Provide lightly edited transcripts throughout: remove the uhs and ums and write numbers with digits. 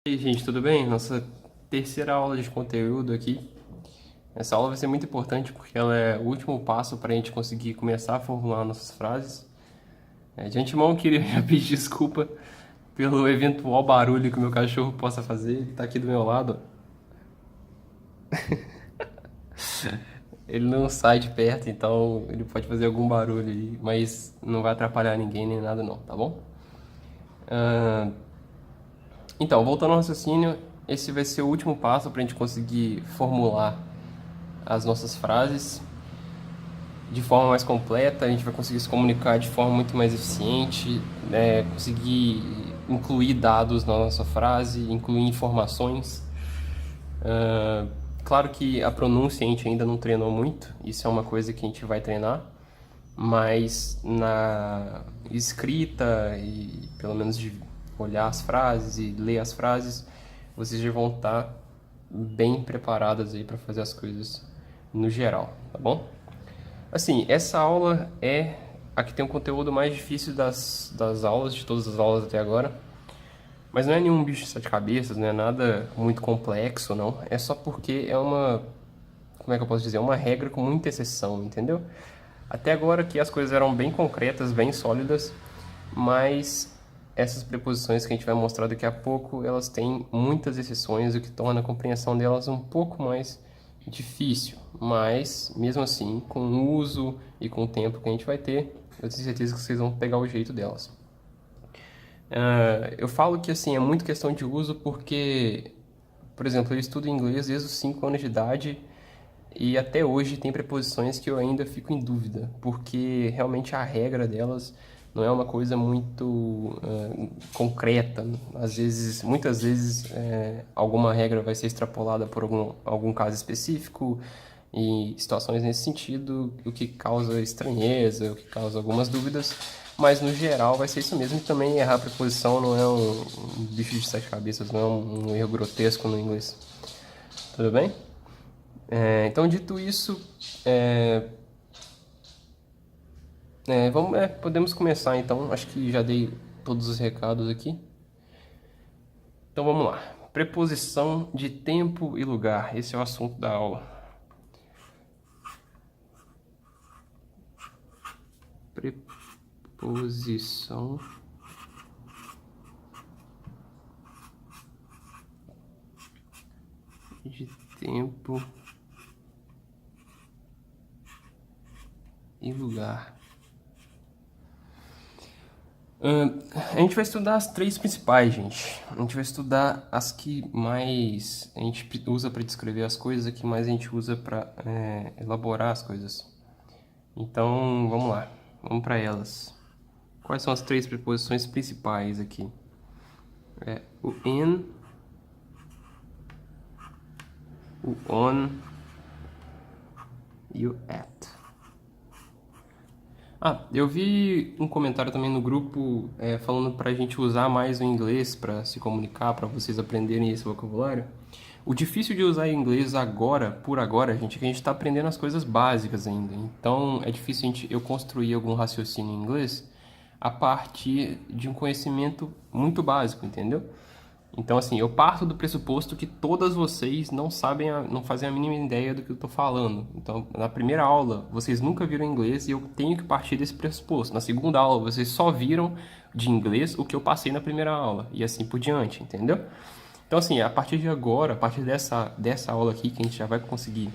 E aí, gente, tudo bem? Nossa terceira aula de conteúdo aqui. Essa aula vai ser muito importante porque ela é o último passo para a gente conseguir começar a formular nossas frases. De antemão, eu queria já pedir desculpa pelo eventual barulho que o meu cachorro possa fazer. Ele está aqui do meu lado. Ele não sai de perto, então ele pode fazer algum barulho aí, mas não vai atrapalhar ninguém nem nada não, tá bom? Então, voltando ao raciocínio, esse vai ser o último passo para a gente conseguir formular as nossas frases de forma mais completa, a gente vai conseguir se comunicar de forma muito mais eficiente, conseguir incluir dados na nossa frase, incluir informações. Claro que a pronúncia a gente ainda não treinou muito, isso é uma coisa que a gente vai treinar, mas na escrita e pelo menos de olhar as frases e ler as frases, vocês já vão estar bem preparadas aí para fazer as coisas no geral, tá bom? Assim, essa aula é a que tem o conteúdo mais difícil das aulas, de todas as aulas até agora. Mas não é nenhum bicho de sete cabeças, não é nada muito complexo, não. É só porque é uma, como é que eu posso dizer, uma regra com muita exceção, entendeu? Até agora que as coisas eram bem concretas, bem sólidas, mas essas preposições que a gente vai mostrar daqui a pouco, elas têm muitas exceções, o que torna a compreensão delas um pouco mais difícil. Mas, mesmo assim, com o uso e com o tempo que a gente vai ter, eu tenho certeza que vocês vão pegar o jeito delas. Eu falo que assim é muito questão de uso porque, por exemplo, eu estudo inglês desde os 5 anos de idade e até hoje tem preposições que eu ainda fico em dúvida, porque realmente a regra delas não é uma coisa muito concreta. Às vezes, muitas vezes, alguma regra vai ser extrapolada por algum caso específico e situações nesse sentido, o que causa estranheza, o que causa algumas dúvidas, mas no geral vai ser isso mesmo. E também errar a preposição não é um bicho de sete cabeças, não é um erro grotesco no inglês. Tudo bem? Então, dito isso, podemos começar então. Acho que já dei todos os recados aqui. Então vamos lá. Preposição de tempo e lugar. Esse é o assunto da aula. Preposição de tempo e lugar. A gente vai estudar as três principais, gente. A gente vai estudar as que mais a gente usa para descrever as coisas, a que mais a gente usa para elaborar as coisas. Então, vamos lá. Vamos para elas. Quais são as três preposições principais aqui? O in, o on e o at. Eu vi um comentário também no grupo falando pra gente usar mais o inglês para se comunicar, para vocês aprenderem esse vocabulário. O difícil de usar inglês agora, por agora, gente, é que a gente está aprendendo as coisas básicas ainda. Então é difícil eu construir algum raciocínio em inglês a partir de um conhecimento muito básico, entendeu? Então, assim, eu parto do pressuposto que todas vocês não sabem, não fazem a mínima ideia do que eu estou falando. Então, na primeira aula, vocês nunca viram inglês e eu tenho que partir desse pressuposto. Na segunda aula, vocês só viram de inglês o que eu passei na primeira aula e assim por diante, entendeu? Então, assim, a partir de agora, a partir dessa aula aqui, que a gente já vai conseguir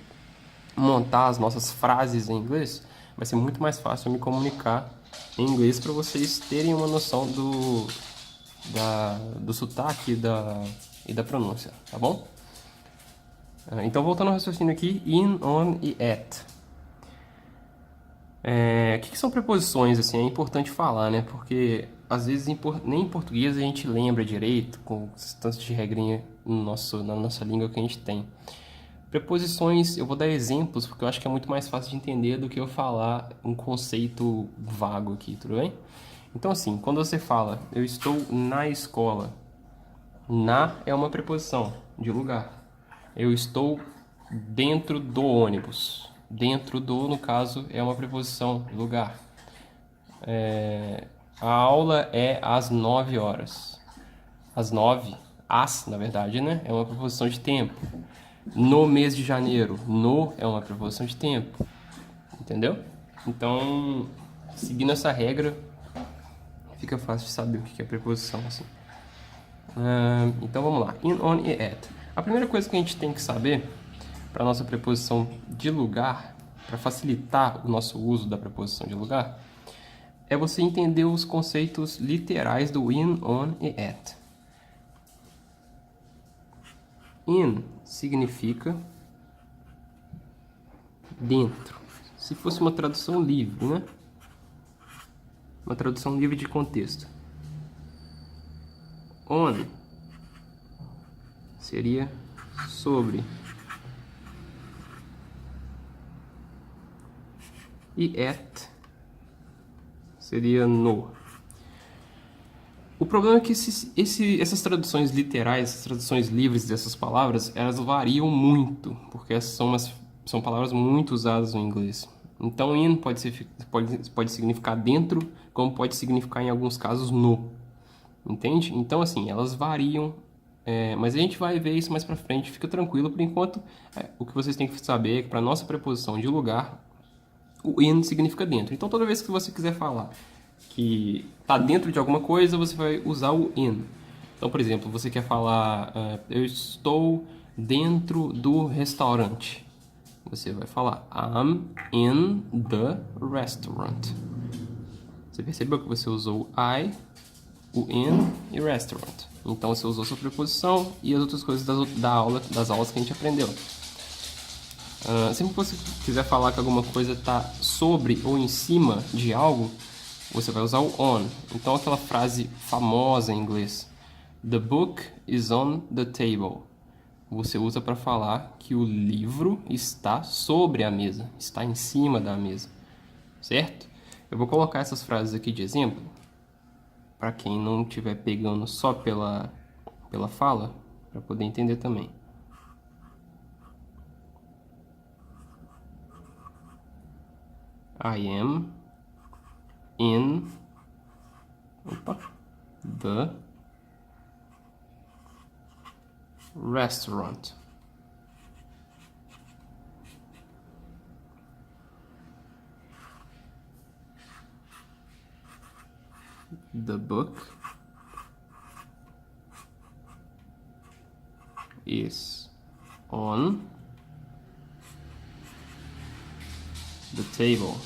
montar as nossas frases em inglês, vai ser muito mais fácil eu me comunicar em inglês para vocês terem uma noção do sotaque e da pronúncia, tá bom? Então, voltando ao raciocínio aqui, in, on e at. O que são preposições, assim, é importante falar, né? Porque, às vezes, nem em português a gente lembra direito, com os tantos de regrinha na nossa língua que a gente tem. Preposições, eu vou dar exemplos, porque eu acho que é muito mais fácil de entender do que eu falar um conceito vago aqui, tudo bem? Então, assim, quando você fala, eu estou na escola, na é uma preposição de lugar. Eu estou dentro do ônibus. Dentro do, no caso, é uma preposição de lugar. A aula é às 9 horas. Às 9, As, na verdade, né? É uma preposição de tempo. No mês de janeiro, no é uma preposição de tempo. Entendeu? Então, seguindo essa regra, fica fácil de saber o que é preposição, assim. Então vamos lá. In, on e at. A primeira coisa que a gente tem que saber para nossa preposição de lugar, para facilitar o nosso uso da preposição de lugar, é você entender os conceitos literais do in, on e at. In significa dentro. Se fosse uma tradução livre, né? Uma tradução livre de contexto. On seria sobre. E at seria no. O problema é que essas traduções literais, essas traduções livres dessas palavras, elas variam muito, porque essas são palavras muito usadas no inglês. Então, in pode significar dentro, como pode significar, em alguns casos, no. Entende? Então, assim, elas variam, mas a gente vai ver isso mais pra frente. Fica tranquilo, por enquanto, o que vocês têm que saber é que para nossa preposição de lugar, o in significa dentro. Então, toda vez que você quiser falar que está dentro de alguma coisa, você vai usar o in. Então, por exemplo, você quer falar, eu estou dentro do restaurante. Você vai falar, I'm in the restaurant. Você percebeu que você usou I, o in e restaurant. Então, você usou sua preposição e as outras coisas das aulas que a gente aprendeu. Sempre que você quiser falar que alguma coisa está sobre ou em cima de algo, você vai usar o on. Então, aquela frase famosa em inglês, the book is on the table, você usa para falar que o livro está sobre a mesa, está em cima da mesa, certo? Eu vou colocar essas frases aqui de exemplo, para quem não estiver pegando só pela fala, para poder entender também. I am in the restaurant. The book is on the table.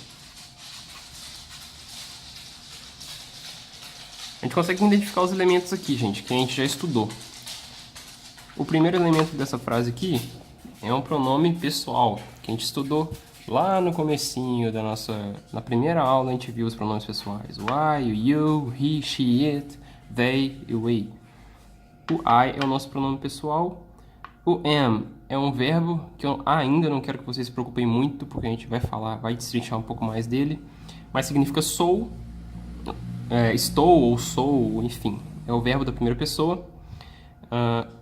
A gente consegue identificar os elementos aqui, gente, que a gente já estudou. O primeiro elemento dessa frase aqui é um pronome pessoal, que a gente estudou lá no comecinho na primeira aula a gente viu os pronomes pessoais. O I, o you, he, she, it, they e o we. O I é o nosso pronome pessoal. O am é um verbo que eu ainda não quero que vocês se preocupem muito, porque a gente vai destrinchar um pouco mais dele, mas significa sou, estou ou sou, enfim, é o verbo da primeira pessoa.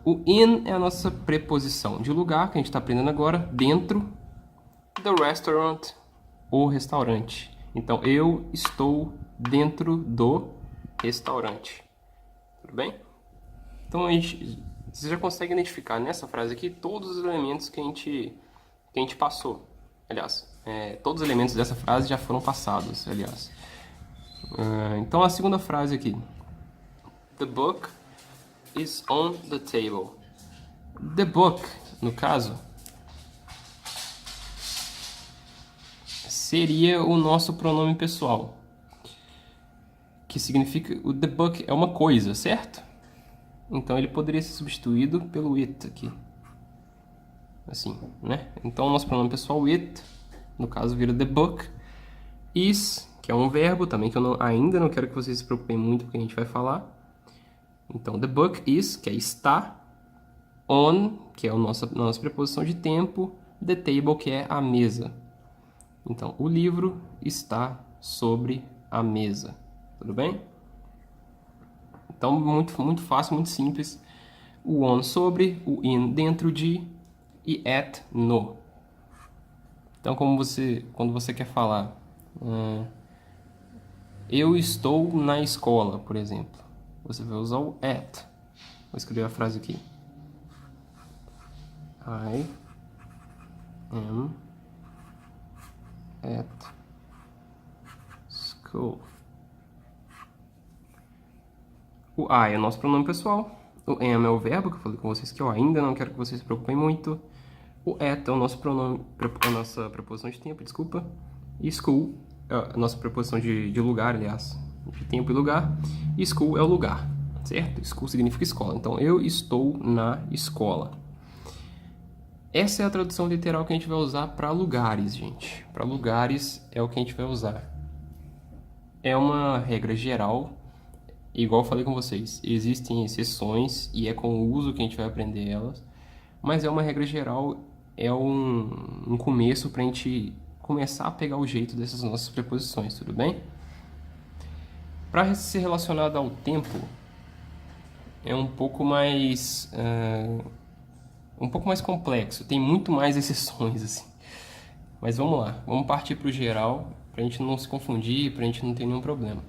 O in é a nossa preposição de lugar, que a gente está aprendendo agora, dentro do restaurant, ou restaurante. Então, eu estou dentro do restaurante. Tudo bem? Então, você já consegue identificar nessa frase aqui todos os elementos que a gente passou. Aliás, todos os elementos dessa frase já foram passados, aliás. Então, a segunda frase aqui. The book is on the table. The book, no caso, seria o nosso pronome pessoal, que significa, o the book é uma coisa, certo? Então ele poderia ser substituído pelo it aqui, assim, né? Então o nosso pronome pessoal it, no caso, vira the book. Is, que é um verbo também, que eu ainda não quero que vocês se preocupem muito, porque a gente vai falar. Então, the book is, que é está. On, que é a nossa preposição de tempo. The table, que é a mesa. Então, o livro está sobre a mesa. Tudo bem? Então, muito, muito fácil, muito simples. O on sobre, o in dentro de e at no. Então, quando você quer falar, eu estou na escola, por exemplo, você vai usar o at. Vou escrever a frase aqui. I am at school. O I é o nosso pronome pessoal. O am é o verbo que eu falei com vocês que eu ainda não quero que vocês se preocupem muito. O at é o nosso pronome, a nossa preposição de tempo, desculpa. E school é a nossa preposição de lugar, aliás, de tempo e lugar. E school é o lugar, certo? School significa escola. Então, eu estou na escola. Essa é a tradução literal que a gente vai usar para lugares, gente. Para lugares é o que a gente vai usar. É uma regra geral. Igual eu falei com vocês, existem exceções e é com o uso que a gente vai aprender elas, mas é uma regra geral, é um começo para a gente começar a pegar o jeito dessas nossas preposições, tudo bem? Para ser relacionado ao tempo, é um pouco mais complexo, tem muito mais exceções assim. Mas vamos lá, vamos partir para o geral, para a gente não se confundir, para a gente não ter nenhum problema.